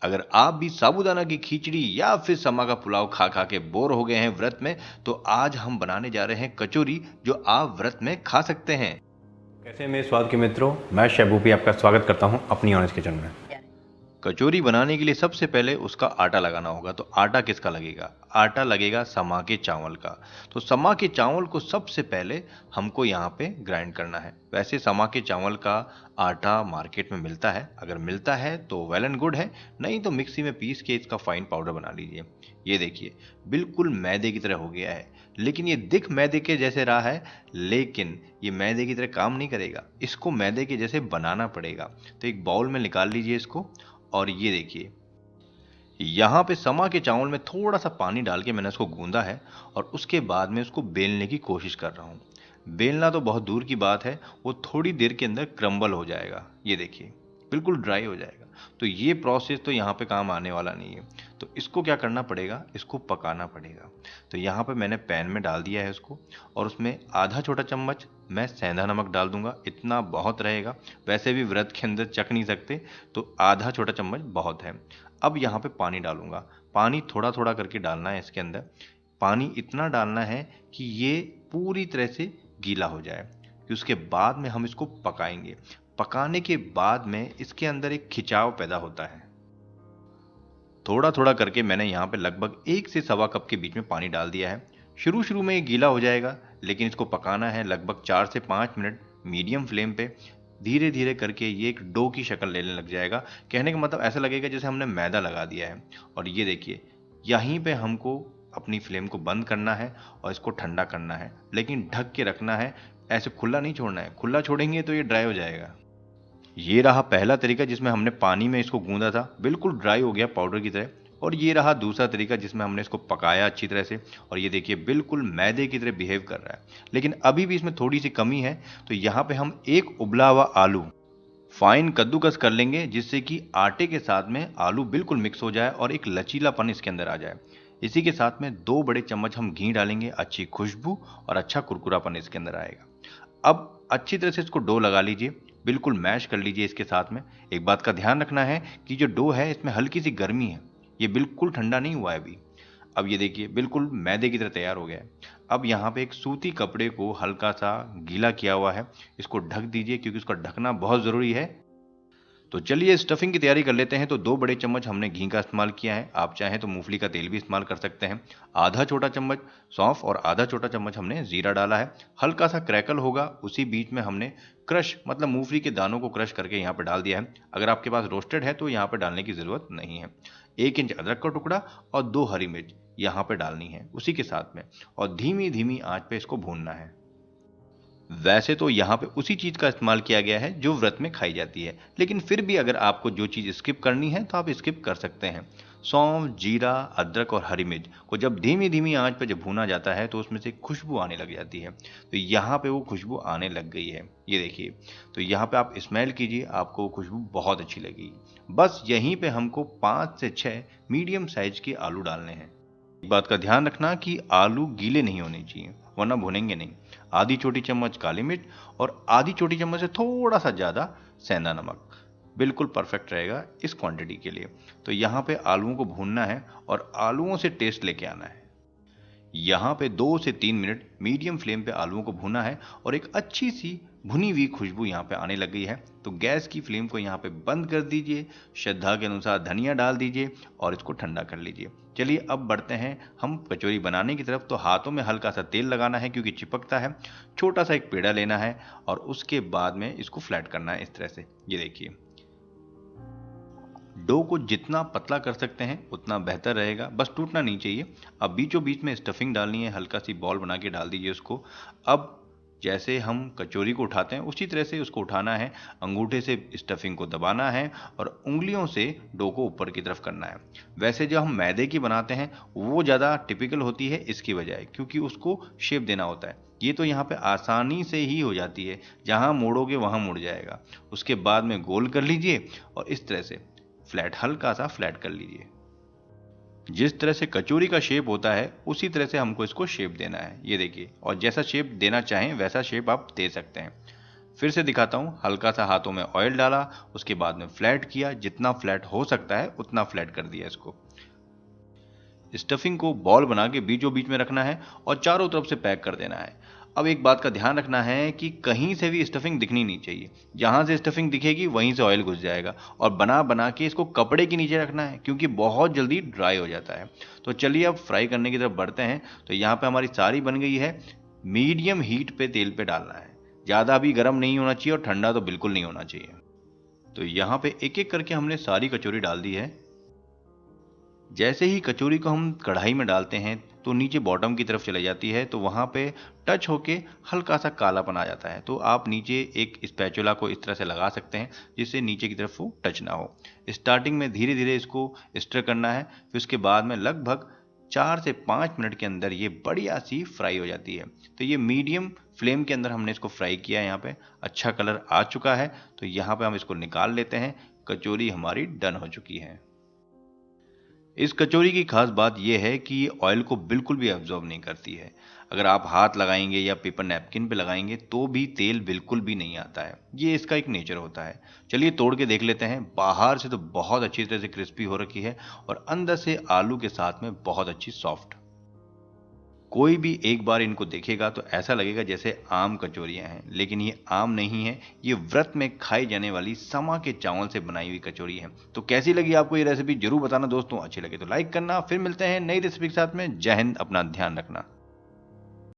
अगर आप भी साबूदाना की खिचड़ी या फिर समा का पुलाव खा खा के बोर हो गए हैं व्रत में, तो आज हम बनाने जा रहे हैं कचौरी जो आप व्रत में खा सकते हैं। कैसे मेरे स्वाद के मित्रों, मैं शेफ भूपी आपका स्वागत करता हूं अपनी ऑनेस्ट किचन में। कचौरी बनाने के लिए सबसे पहले उसका आटा लगाना होगा। तो आटा किसका लगेगा? आटा लगेगा समा के चावल का। तो समा के चावल को सबसे पहले हमको यहाँ पे ग्राइंड करना है। वैसे समा के चावल का आटा मार्केट में मिलता है, अगर मिलता है तो वेल एंड गुड है, नहीं तो मिक्सी में पीस के इसका फाइन पाउडर बना लीजिए। ये देखिए बिल्कुल मैदे की तरह हो गया है, लेकिन ये दिख मैदे के जैसे रहा है, लेकिन ये मैदे की तरह काम नहीं करेगा। इसको मैदे के जैसे बनाना पड़ेगा। तो एक बाउल में निकाल लीजिए इसको। और ये देखिए यहाँ पे समा के चावल में थोड़ा सा पानी डाल के मैंने उसको गूंदा है और उसके बाद में उसको बेलने की कोशिश कर रहा हूँ। बेलना तो बहुत दूर की बात है, वो थोड़ी देर के अंदर क्रम्बल हो जाएगा। ये देखिए बिल्कुल ड्राई हो जाएगा। तो ये प्रोसेस तो यहाँ पे काम आने वाला नहीं है। तो इसको क्या करना पड़ेगा, इसको पकाना पड़ेगा। तो यहाँ पे मैंने पैन में डाल दिया है उसको, और उसमें आधा छोटा चम्मच मैं सेंधा नमक डाल दूंगा। इतना बहुत रहेगा, वैसे भी व्रत के अंदर चख नहीं सकते, तो आधा छोटा चम्मच बहुत है। अब यहाँ पे पानी डालूंगा। पानी थोड़ा थोड़ा करके डालना है इसके अंदर। पानी इतना डालना है कि ये पूरी तरह से गीला हो जाए, कि उसके बाद में हम इसको पकाएंगे। पकाने के बाद में इसके अंदर एक खिंचाव पैदा होता है। थोड़ा थोड़ा करके मैंने यहाँ पे लगभग 1 से 1.25 कप के बीच में पानी डाल दिया है। शुरू शुरू में ये गीला हो जाएगा, लेकिन इसको पकाना है लगभग 4 से 5 मिनट मीडियम फ्लेम पे। धीरे धीरे करके ये एक डो की शक्ल लेने लग जाएगा। कहने का मतलब ऐसा लगेगा जैसे हमने मैदा लगा दिया है। और ये देखिए यहीं पे हमको अपनी फ्लेम को बंद करना है और इसको ठंडा करना है, लेकिन ढक के रखना है। ऐसे खुला नहीं छोड़ना है, खुला छोड़ेंगे तो ये ड्राई हो जाएगा। ये रहा पहला तरीका जिसमें हमने पानी में इसको गूंदा था, बिल्कुल ड्राई हो गया पाउडर की तरह। और ये रहा दूसरा तरीका जिसमें हमने इसको पकाया अच्छी तरह से, और ये देखिए बिल्कुल मैदे की तरह बिहेव कर रहा है। लेकिन अभी भी इसमें थोड़ी सी कमी है। तो यहाँ पे हम एक उबला हुआ आलू फाइन कद्दूकस कर लेंगे, जिससे कि आटे के साथ में आलू बिल्कुल मिक्स हो जाए और एक लचीलापन इसके अंदर आ जाए। इसी के साथ में 2 बड़े चम्मच हम घी डालेंगे, अच्छी खुशबू और अच्छा कुरकुरापन इसके अंदर आएगा। अब अच्छी तरह से इसको डो लगा लीजिए, बिल्कुल मैश कर लीजिए इसके साथ में। एक बात का ध्यान रखना है कि जो डो है इसमें हल्की सी गर्मी है, ये बिल्कुल ठंडा नहीं हुआ है अभी। अब ये देखिए बिल्कुल मैदे की तरह तैयार हो गया है। अब यहाँ पे एक सूती कपड़े को हल्का सा गीला किया हुआ है, इसको ढक दीजिए, क्योंकि उसका ढकना बहुत ज़रूरी है। तो चलिए स्टफिंग की तैयारी कर लेते हैं। तो 2 बड़े चम्मच हमने घी का इस्तेमाल किया है, आप चाहें तो मूंगफली का तेल भी इस्तेमाल कर सकते हैं। आधा छोटा चम्मच सौंफ और आधा छोटा चम्मच हमने जीरा डाला है। हल्का सा क्रैकल होगा, उसी बीच में हमने क्रश मतलब मूंगफली के दानों को क्रश करके यहाँ पे डाल दिया है। अगर आपके पास रोस्टेड है तो यहाँ पे डालने की ज़रूरत नहीं है। 1 इंच अदरक का टुकड़ा और 2 हरी मिर्च यहाँ पे डालनी है उसी के साथ में, और धीमी धीमी आंच पे इसको भूनना है। वैसे तो यहाँ पे उसी चीज़ का इस्तेमाल किया गया है जो व्रत में खाई जाती है, लेकिन फिर भी अगर आपको जो चीज़ स्किप करनी है तो आप स्किप कर सकते हैं। सौंफ, जीरा, अदरक और हरी मिर्च को जब धीमी धीमी आंच पे जब भूना जाता है तो उसमें से खुशबू आने लग जाती है। तो यहाँ पे वो खुशबू आने लग गई है, ये देखिए। तो यहाँ पे आप स्मेल कीजिए, आपको वो खुशबू बहुत अच्छी लगेगी। बस यहीं पे हमको 5 से 6 मीडियम साइज के आलू डालने हैं। एक बात का ध्यान रखना कि आलू गीले नहीं होने चाहिए, वरना भुनेंगे नहीं। आधी छोटी चम्मच काली मिर्च और आधी छोटी चम्मच से थोड़ा सा ज़्यादा सेंधा नमक बिल्कुल परफेक्ट रहेगा इस क्वांटिटी के लिए। तो यहाँ पे आलूओं को भूनना है और आलूओं से टेस्ट लेके आना है। यहाँ पे 2 से 3 मिनट मीडियम फ्लेम पे आलूओं को भुना है और एक अच्छी सी भुनी हुई खुशबू यहाँ पे आने लग गई है। तो गैस की फ्लेम को यहाँ पे बंद कर दीजिए, श्रद्धा के अनुसार धनिया डाल दीजिए और इसको ठंडा कर लीजिए। चलिए अब बढ़ते हैं हम कचौरी बनाने की तरफ। तो हाथों में हल्का सा तेल लगाना है क्योंकि चिपकता है। छोटा सा एक पेड़ा लेना है और उसके बाद में इसको फ्लैट करना है इस तरह से। ये देखिए डो को जितना पतला कर सकते हैं उतना बेहतर रहेगा, बस टूटना नहीं चाहिए। अब बीचों बीच में स्टफिंग डालनी है, हल्का सी बॉल बना के डाल दीजिए उसको। अब जैसे हम कचौरी को उठाते हैं उसी तरह से उसको उठाना है, अंगूठे से स्टफिंग को दबाना है और उंगलियों से डो को ऊपर की तरफ करना है। वैसे जो हम मैदे की बनाते हैं वो ज़्यादा टिपिकल होती है इसकी बजाय, क्योंकि उसको शेप देना होता है। ये तो यहाँ पे आसानी से ही हो जाती है, जहाँ मोड़ोगे वहाँ मुड़ जाएगा। उसके बाद में गोल कर लीजिए और इस तरह से फ्लैट हल्का सा फ्लैट कर लीजिए। जिस तरह से कचौरी का शेप होता है उसी तरह से हमको इसको शेप देना है, ये देखिए। और जैसा शेप देना चाहें वैसा शेप आप दे सकते हैं। फिर से दिखाता हूँ, हल्का सा हाथों में ऑयल डाला, उसके बाद में फ्लैट किया, जितना फ्लैट हो सकता है उतना फ्लैट कर दिया इसको। स्टफिंग को बॉल बना के बीचों बीच में रखना है और चारों तरफ से पैक कर देना है। अब एक बात का ध्यान रखना है कि कहीं से भी स्टफिंग दिखनी नहीं चाहिए। जहां से स्टफिंग दिखेगी वहीं से ऑयल घुस जाएगा, और बना बना के इसको कपड़े के नीचे रखना है, क्योंकि बहुत जल्दी ड्राई हो जाता है। तो चलिए अब फ्राई करने की तरफ बढ़ते हैं। तो यहाँ पे हमारी सारी बन गई है। मीडियम हीट पे तेल पे डालना है, ज़्यादा भी गर्म नहीं होना चाहिए और ठंडा तो बिल्कुल नहीं होना चाहिए। तो यहाँ पे एक एक करके हमने सारी कचौरी डाल दी है। जैसे ही कचौरी को हम कढ़ाई में डालते हैं तो नीचे बॉटम की तरफ चले जाती है, तो वहाँ पे टच होके हल्का सा कालापन आ जाता है। तो आप नीचे एक स्पैचुला को इस तरह से लगा सकते हैं जिससे नीचे की तरफ वो टच ना हो। स्टार्टिंग में धीरे धीरे इसको स्टर करना है, फिर उसके बाद में लगभग 4 से 5 मिनट के अंदर ये बढ़िया सी फ्राई हो जाती है। तो ये मीडियम फ्लेम के अंदर हमने इसको फ्राई किया है। यहाँ पे अच्छा कलर आ चुका है, तो यहाँ पे हम इसको निकाल लेते हैं। कचौरी हमारी डन हो चुकी है। इस कचौरी की खास बात यह है कि ये ऑयल को बिल्कुल भी एब्जॉर्ब नहीं करती है। अगर आप हाथ लगाएंगे या पेपर नैपकिन पे लगाएंगे तो भी तेल बिल्कुल भी नहीं आता है। ये इसका एक नेचर होता है। चलिए तोड़ के देख लेते हैं। बाहर से तो बहुत अच्छी तरह से क्रिस्पी हो रखी है और अंदर से आलू के साथ में बहुत अच्छी सॉफ्ट। कोई भी एक बार इनको देखेगा तो ऐसा लगेगा जैसे आम कचौरियां हैं, लेकिन ये आम नहीं है। ये व्रत में खाई जाने वाली समा के चावल से बनाई हुई कचौरी है। तो कैसी लगी आपको ये रेसिपी जरूर बताना दोस्तों। अच्छी लगे तो लाइक करना। फिर मिलते हैं नई रेसिपी के साथ में। जय हिंद, अपना ध्यान रखना।